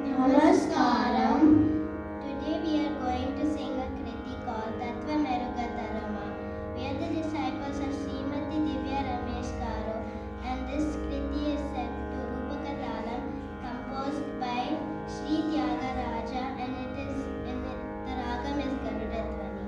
Namaskaram. Today we are going to sing a kriti called Tattva Meruga Tarama. We are the disciples of Srimati Divya Ramesh Garu, and this kriti is set to Rupaka Talam, composed by Sri Tyagaraja, and the ragam is Garudadvani.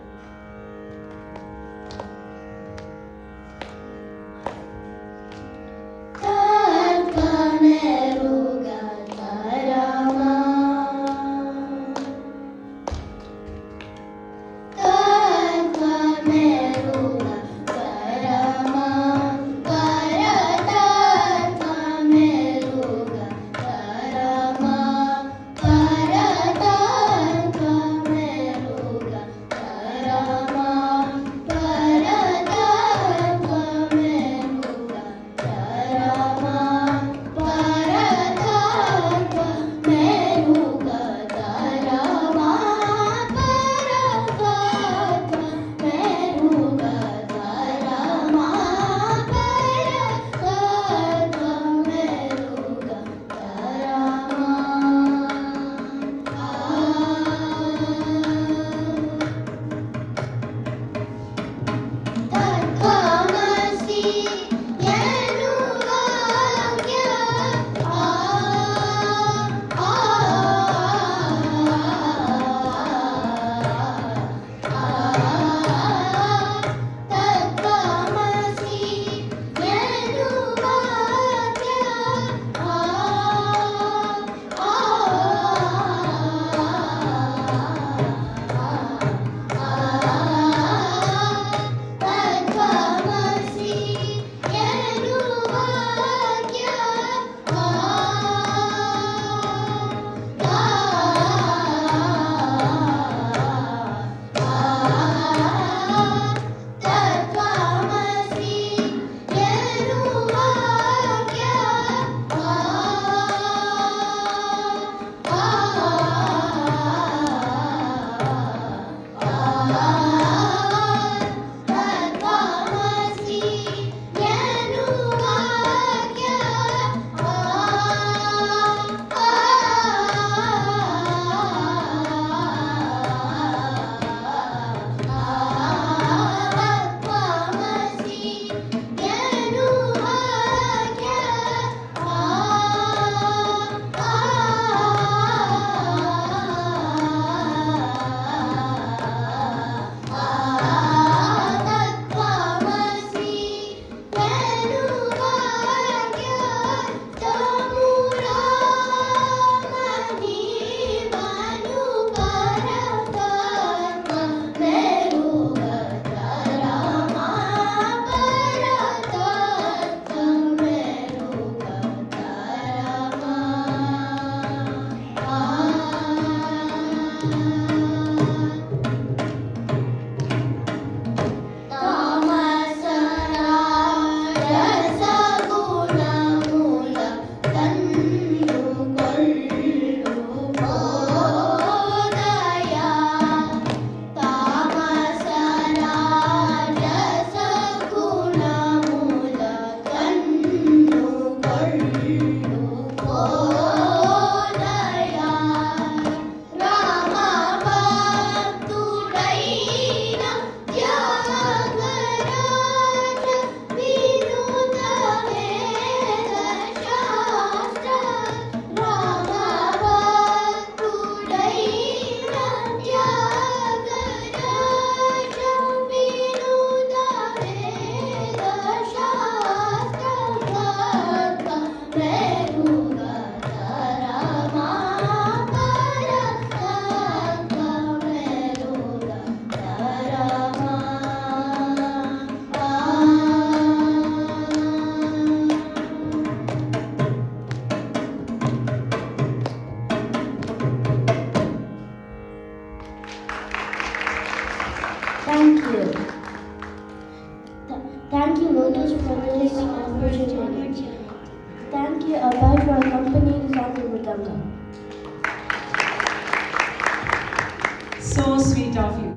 Thank you. Thank you, Lotus, for this opportunity. Thank you, Abhay, for accompanying Swami Mridanga.